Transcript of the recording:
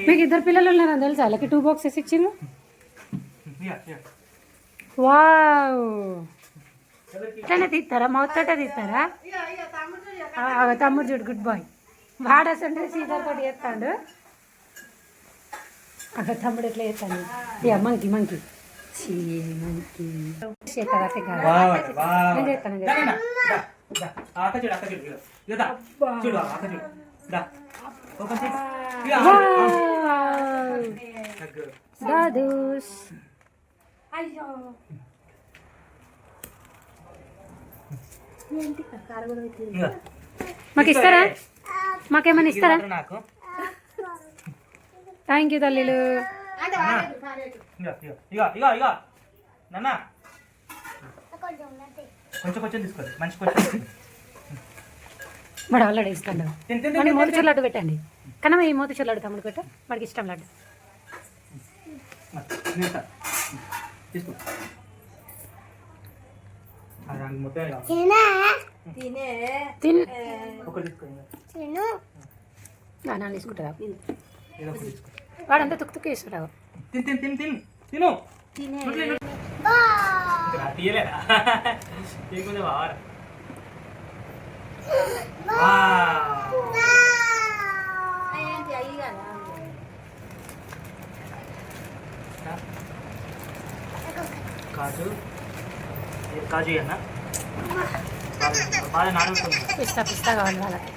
మీకు ఇద్దరు పిల్లలు ఉన్నారని తెలుసా? వాళ్ళకి 2 బాక్సెస్ ఇచ్చిండ్రు. వావ్, ఇట్లనే తీస్తారా? మౌత్ తోటే తీస్తారా? తమ్ముడు చూడు, గుడ్ బాయ్. వాడేస్తుంటే సీజర్ తోటి చేస్తాడు. అక్కడ తమ్ముడు ఎట్లా చేస్తాడు? మంకి మంకి మంకి నేను చేస్తాను. దాదూస్ అయ్యో మాకు ఇస్తారా? మాకేమైనా ఇస్తారా? థ్యాంక్ యూ తల్లిలు. వాడు ఆల్రెడీ ఇస్తాడు. మోతిచూర్ లడ్డు పెట్టండి. కన్నా ఈ మోతిచూర్ లడ్డు తమ్ముడు పెట్ట, వాడికి ఇష్టం లడ్డు. నాన్న తీసుకుంటారా? వాడంతా తుక్కు వేసుకుంటావు. కాజు కాజు అన్న బాగా నానబెట్టుకుంటా. పిస్తా కావాలి వాళ్ళకి.